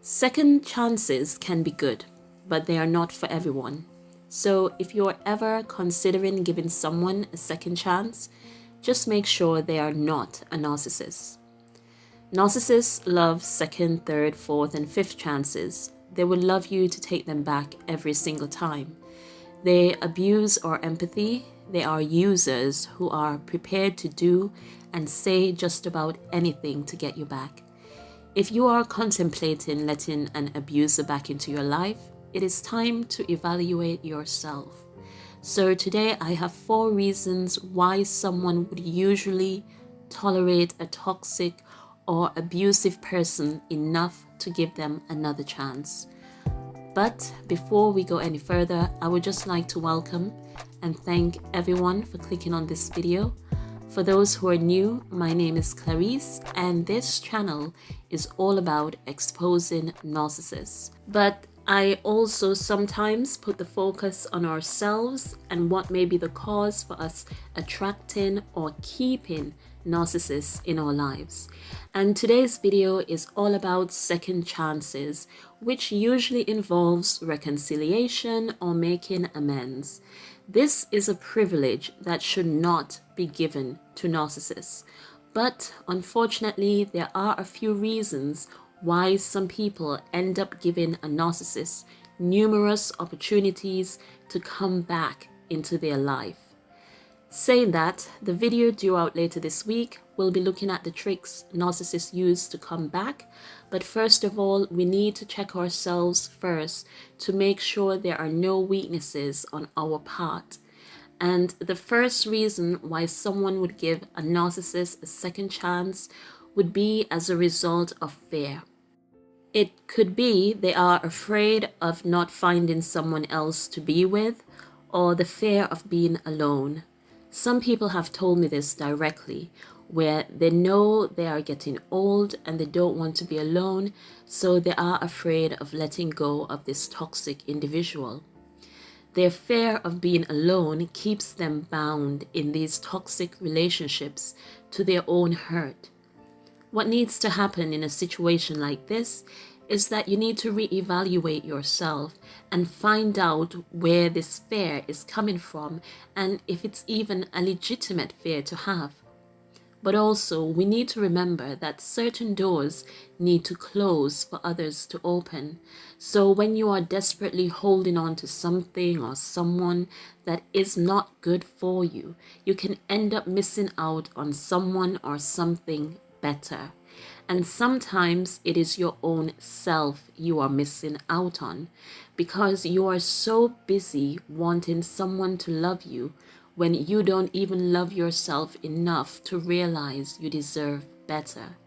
Second chances can be good, but they are not for everyone. So if you're ever considering giving someone a second chance, just make sure they are not a narcissist. Narcissists love second, third, fourth, and fifth chances. They would love you to take them back every single time. They abuse our empathy. They are users who are prepared to do and say just about anything to get you back. If you are contemplating letting an abuser back into your life, it is time to evaluate yourself. So today I have 4 reasons why someone would usually tolerate a toxic or abusive person enough to give them another chance. But before we go any further, I would just like to welcome and thank everyone for clicking on this video. For those who are new, my name is Clarice, and this channel is all about exposing narcissists. But I also sometimes put the focus on ourselves and what may be the cause for us attracting or keeping narcissists in our lives. And today's video is all about second chances, which usually involves reconciliation or making amends. This is a privilege that should not be given to narcissists. But unfortunately, there are a few reasons why some people end up giving a narcissist numerous opportunities to come back into their life. Saying that, the video due out later this week will be looking at the tricks narcissists use to come back. But first of all, we need to check ourselves first to make sure there are no weaknesses on our part. And the first reason why someone would give a narcissist a second chance would be as a result of fear. It could be they are afraid of not finding someone else to be with, or the fear of being alone. Some people have told me this directly, where they know they are getting old and they don't want to be alone, so they are afraid of letting go of this toxic individual. Their fear of being alone keeps them bound in these toxic relationships to their own hurt. What needs to happen in a situation like this is that you need to reevaluate yourself and find out where this fear is coming from and if it's even a legitimate fear to have. But also, we need to remember that certain doors need to close for others to open. So when you are desperately holding on to something or someone that is not good for you, you can end up missing out on someone or something better. And sometimes it is your own self you are missing out on because you are so busy wanting someone to love you when you don't even love yourself enough to realize you deserve better.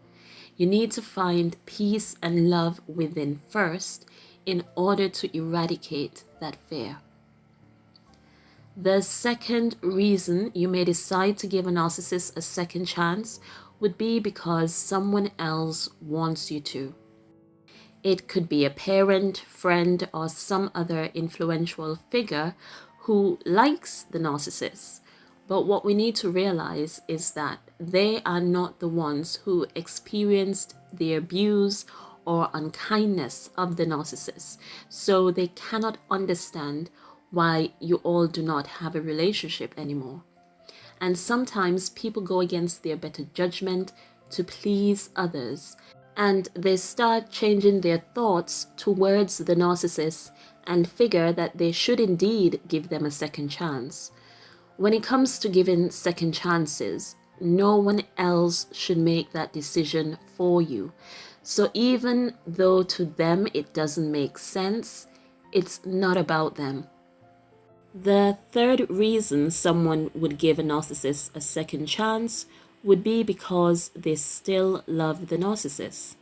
You need to find peace and love within first in order to eradicate that fear. The second reason you may decide to give a narcissist a second chance would be because someone else wants you to. It could be a parent, friend, or some other influential figure who likes the narcissist. But what we need to realize is that they are not the ones who experienced the abuse or unkindness of the narcissist. So they cannot understand why you all do not have a relationship anymore. And sometimes people go against their better judgment to please others, and they start changing their thoughts towards the narcissist and figure that they should indeed give them a second chance. When it comes to giving second chances, no one else should make that decision for you. So even though to them it doesn't make sense, it's not about them. The third reason someone would give a narcissist a second chance would be because they still love the narcissist.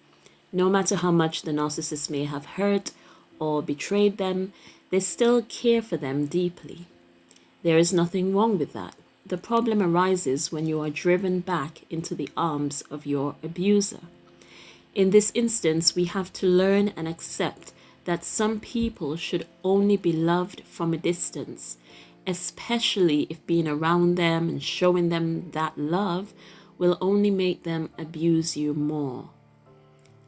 No matter how much the narcissist may have hurt or betrayed them, they still care for them deeply. There is nothing wrong with that. The problem arises when you are driven back into the arms of your abuser. In this instance, we have to learn and accept that some people should only be loved from a distance, especially if being around them and showing them that love will only make them abuse you more.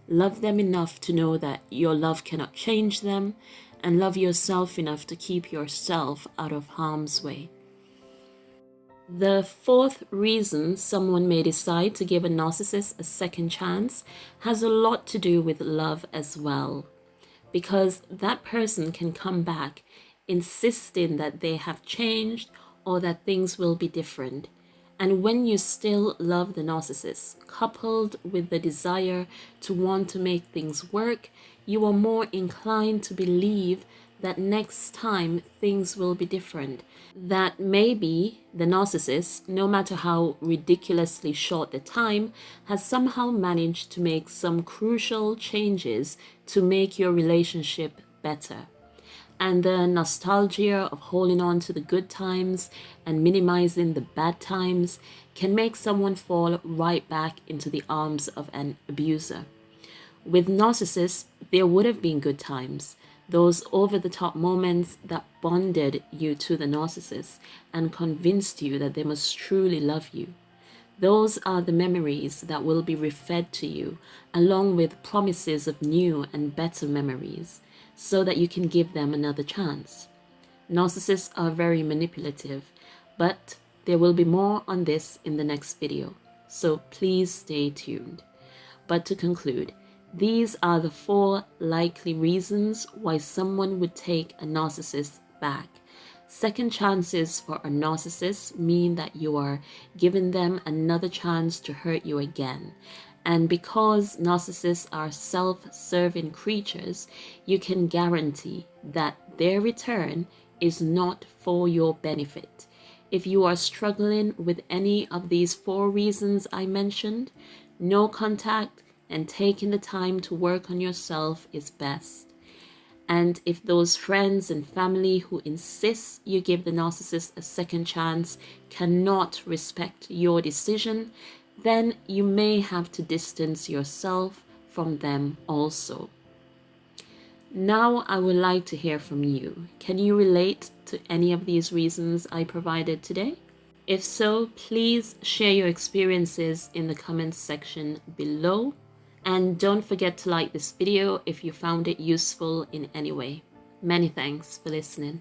Love them enough to know that your love cannot change them, and love yourself enough to keep yourself out of harm's way. The fourth reason someone may decide to give a narcissist a second chance has a lot to do with love as well, because that person can come back insisting that they have changed or that things will be different. And when you still love the narcissist, coupled with the desire to want to make things work, you are more inclined to believe that next time things will be different. That maybe the narcissist, no matter how ridiculously short the time, has somehow managed to make some crucial changes to make your relationship better. And the nostalgia of holding on to the good times and minimizing the bad times can make someone fall right back into the arms of an abuser. With narcissists, there would have been good times, those over-the-top moments that bonded you to the narcissist and convinced you that they must truly love you. Those are the memories that will be refed to you, along with promises of new and better memories, so that you can give them another chance. Narcissists are very manipulative, but there will be more on this in the next video, so please stay tuned. But to conclude, these are the 4 likely reasons why someone would take a narcissist back. Second chances for a narcissist mean that you are giving them another chance to hurt you again. And because narcissists are self-serving creatures, you can guarantee that their return is not for your benefit. If you are struggling with any of these 4 reasons I mentioned, no contact and taking the time to work on yourself is best. And if those friends and family who insist you give the narcissist a second chance cannot respect your decision, then you may have to distance yourself from them also. Now I would like to hear from you. Can you relate to any of these reasons I provided today? If so, please share your experiences in the comments section below. And don't forget to like this video if you found it useful in any way. Many thanks for listening.